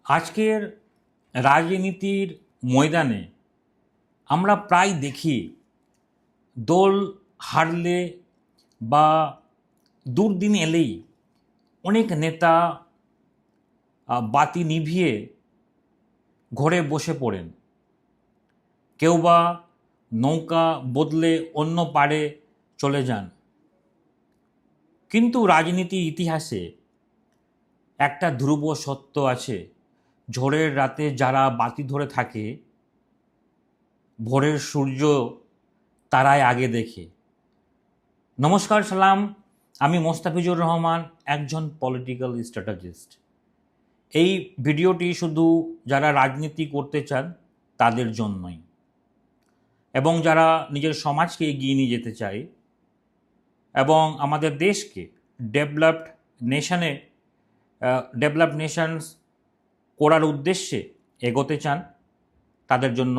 আজকের রাজনীতির ময়দানে আমরা প্রায় দেখি দল হারলে বা দুর্দিন এলেই অনেক নেতা বাতি নিভিয়ে ঘরে বসে পড়েন। কেউ বা নৌকা বদলে অন্য পাড়ে চলে যান। কিন্তু রাজনীতির ইতিহাসে একটা ধ্রুব সত্য আছে, ঝড়ের রাতে যারা বাতি ধরে থাকে ভোরের সূর্য তারাই আগে দেখে। নমস্কার, সালাম। আমি মোস্তাফিজুর রহমান, একজন পলিটিক্যাল স্ট্র্যাটেজিস্ট। এই ভিডিওটি শুধু যারা রাজনীতি করতে চান তাদের জন্যই, এবং যারা নিজের সমাজকে এগিয়ে নিয়ে যেতে চায় এবং আমাদের দেশকে ডেভেলপড নেশনস করার উদ্দেশ্যে এগোতে চান তাদের জন্য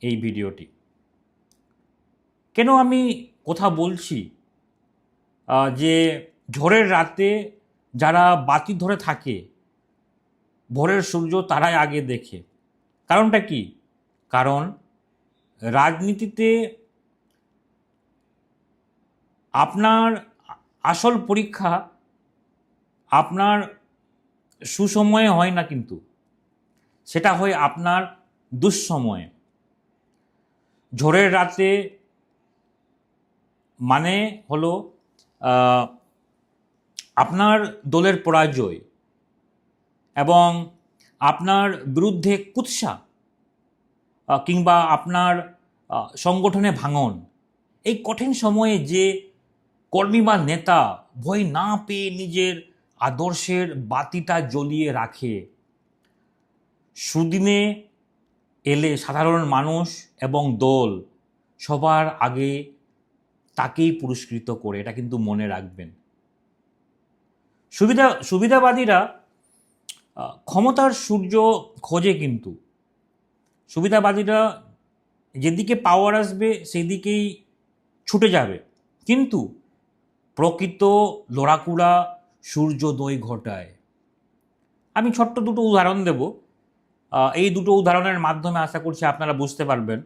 এই ভিডিওটি। কেন আমি কথা বলছি যে ঝড়ের রাতে যারা বাতি ধরে থাকে ভোরের সূর্য তারাই আগে দেখে? কারণটা কি? কারণ রাজনীতিতে আপনার আসল পরীক্ষা আপনার সুসময়ে হয় না, কিন্তু সেটা হয় আপনার দুঃসময়ে। ঝড়ের রাতে মানে হলো আপনার দলের পরাজয় এবং আপনার বিরুদ্ধে কুৎসা কিংবা আপনার সংগঠনে ভাঙন। এই কঠিন সময়ে যে কর্মী বা নেতা ভয় না পেয়ে নিজের আদর্শের বাতিটা জ্বলিয়ে রাখে, সুদিনে এলে সাধারণ মানুষ এবং দল সবার আগে তাকেই পুরস্কৃত করে, এটা কিন্তু মনে রাখবেন। সুবিধাবাদীরা ক্ষমতার সূর্য খোঁজে, কিন্তু সুবিধাবাদীরা যেদিকে পাওয়ার আসবে সেদিকেই ছুটে যাবে, কিন্তু প্রকৃত লড়াকুড়া সূর্যোদয় ঘটায়। আমি ছোট্ট দুটো উদাহরণ দেব। এই দুটো উদাহরণের মাধ্যমে আশা করছি আপনারা বুঝতে পারবেন।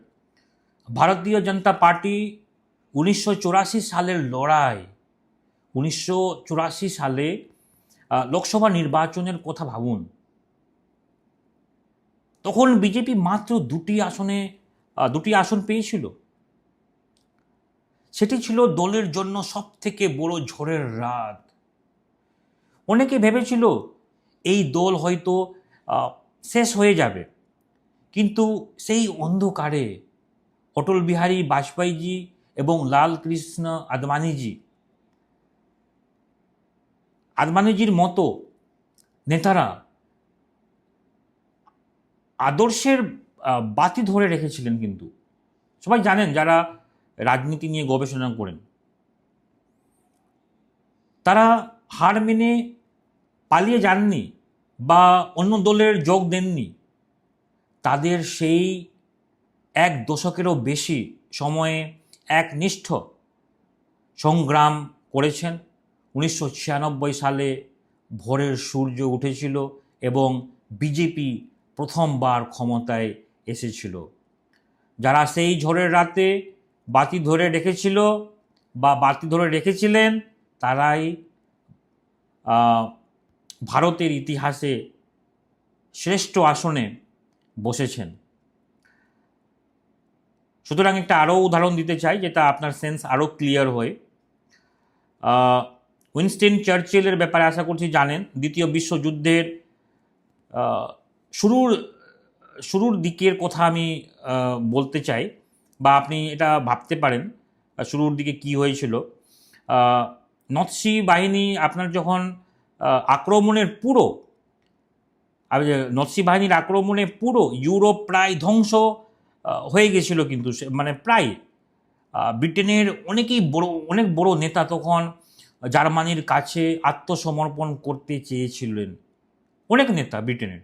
ভারতীয় জনতা পার্টি 1984 সালের লড়াই, 1984 সালে লোকসভা নির্বাচনের কথা ভাবুন। তখন বিজেপি মাত্র দুটি আসন পেয়েছিল। সেটি ছিল দলের জন্য সব থেকে বড় ঝড়ের রাত। অনেকে ভেবেছিল এই দল হয়তো শেষ হয়ে যাবে, কিন্তু সেই অন্ধকারে অটল বিহারী বাজপেয়ীজি এবং লাল কৃষ্ণ আদবানিজির মতো নেতারা আদর্শের বাতি ধরে রেখেছিলেন। কিন্তু সবাই জানেন, যারা রাজনীতি নিয়ে গবেষণা করেন, তারা হার মেনে পালিয়ে যাননি বা অন্য দলের যোগ দেননি। তাদের সেই এক দশকেরও বেশি সময়ে একনিষ্ঠ সংগ্রাম করেছেন। 1996 সালে ভোরের সূর্য উঠেছিল এবং বিজেপি প্রথমবার ক্ষমতায় এসেছিল। যারা সেই ঝড়ের রাতে বাতি ধরে রেখেছিল বা বাতি ধরে রেখেছিলেন, তারাই ভারতের ইতিহাসে শ্রেষ্ঠ আসনে বসেছেন। সুতরাং একটা আরও উদাহরণ দিতে চাই, যেটা আপনার সেন্স আরও ক্লিয়ার হয়। উইনস্টন চার্চিলের ব্যাপারে আশা করছি জানেন। দ্বিতীয় বিশ্বযুদ্ধের শুরুর দিকের কথা আমি বলতে চাই, বা আপনি এটা ভাবতে পারেন শুরুর দিকে কি হয়েছিল। নৎসি বাহিনী আপনার যখন নৎসি বাহিনীর আক্রমণে পুরো ইউরোপ প্রায় ধ্বংস হয়ে গেছিল, কিন্তু মানে প্রায় ব্রিটেনের অনেক বড় নেতা তখন জার্মানির কাছে আত্মসমর্পণ করতে চেয়েছিলেন, অনেক নেতা ব্রিটেনের।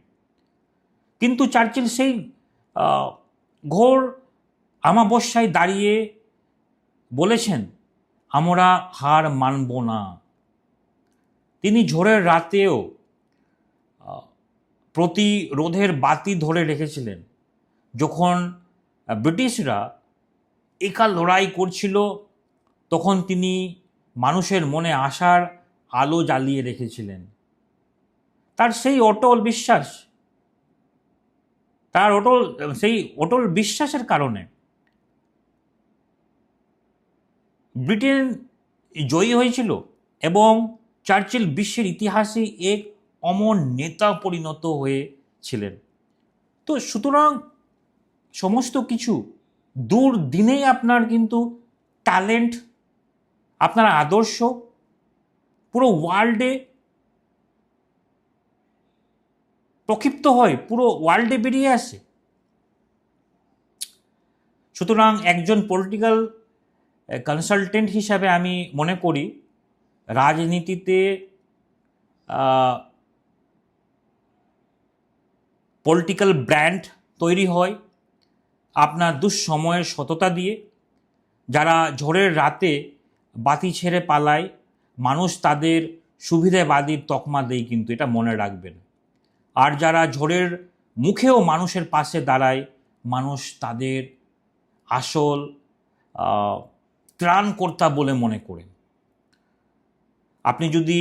কিন্তু চার্চিল সেই ঘোর আমাবস্যায় দাঁড়িয়ে বলেছেন, আমরা হার মানব না। তিনি ঝড়ের রাতেও প্রতিরোধের বাতি ধরে রেখেছিলেন। যখন ব্রিটিশরা একা লড়াই করছিল, তখন তিনি মানুষের মনে আশার আলো জ্বালিয়ে রেখেছিলেন। তার সেই অটল বিশ্বাসের কারণে ব্রিটেন জয়ী হয়েছিল এবং চার্চিল বিশ্বের ইতিহাসে এক অমর নেতা পরিণত হয়েছিলেন। তো সুতরাং সমস্ত কিছু দুর্দিনেই আপনার কিন্তু ট্যালেন্ট, আপনার আদর্শ পুরো ওয়ার্ল্ডে প্রক্ষিপ্ত হয়, পুরো ওয়ার্ল্ডে বেরিয়ে আসে। সুতরাং একজন পলিটিক্যাল কনসালটেন্ট হিসাবে আমি মনে করি রাজনীতিতে পলিটিক্যাল ব্র্যান্ড তৈরি হয় আপনার দুঃসময়ের সততা দিয়ে। যারা ঝড়ের রাতে বাতি ছেড়ে পালায়, মানুষ তাদের সুবিধাবাদীর তকমা দেয়, কিন্তু এটা মনে রাখবেন। আর যারা ঝড়ের মুখেও মানুষের পাশে দাঁড়ায়, মানুষ তাদের আসল ত্রাণকর্তা বলে মনে করেন। আপনি যদি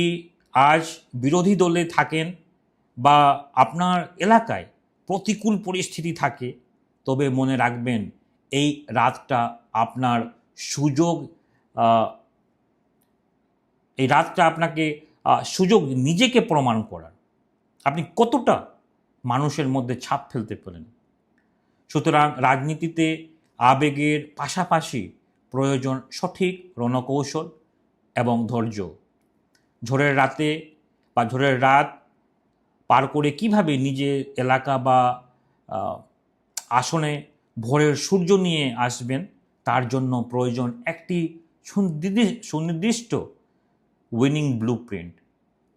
আজ বিরোধী দলে থাকেন বা আপনার এলাকায় প্রতিকূল পরিস্থিতি থাকে, তবে মনে রাখবেন এই রাতটা আপনার সুযোগ, এই রাতটা আপনাকে সুযোগ নিজেকে প্রমাণ করার, আপনি কতটা মানুষের মধ্যে ছাপ ফেলতে পারেন। সুতরাং রাজনীতিতে আবেগের পাশাপাশি প্রয়োজন সঠিক রণকৌশল এবং ধৈর্য। ঝড়ের রাত পার করে কিভাবে নিজের এলাকা বা আসনে ভোরের সূর্য নিয়ে আসবেন, তার জন্য প্রয়োজন একটি সুনির্দিষ্ট উইনিং ব্লুপ্রিন্ট।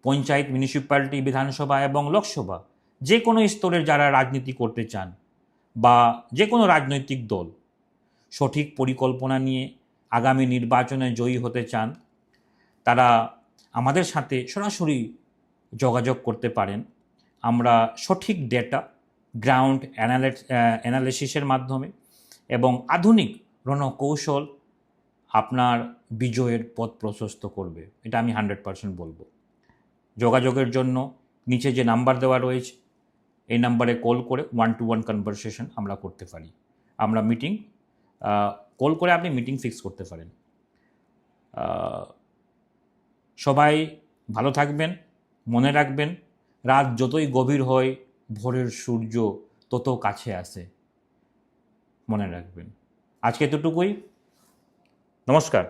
পঞ্চায়েত, মিউনিসিপ্যালিটি, বিধানসভা এবং লোকসভা, যে কোনো স্তরের যারা রাজনীতি করতে চান বা যে কোনো রাজনৈতিক দল সঠিক পরিকল্পনা নিয়ে আগামী নির্বাচনে জয়ী হতে চান, তারা আমাদের সাথে সরাসরি যোগাযোগ করতে পারেন। আমরা সঠিক ডেটা, গ্রাউন্ড অ্যানালিসিসের মাধ্যমে এবং আধুনিক রণকৌশল আপনার বিজয়ের পথ প্রশস্ত করবে, এটা আমি 100% বলবো। যোগাযোগের জন্য নিচে যে নাম্বার দেওয়া রয়েছে, এই নাম্বারে কল করে 1-to-1 কনভারসেশন আমরা করতে পারি। আমরা কল করে আপনি মিটিং ফিক্স করতে পারেন। সবাই ভালো থাকবেন। মনে রাখবেন, রাত যতই গভীর হয়, ভোরের সূর্য তত কাছে আসে। মনে রাখবেন। আজকে এতটুকুই। নমস্কার।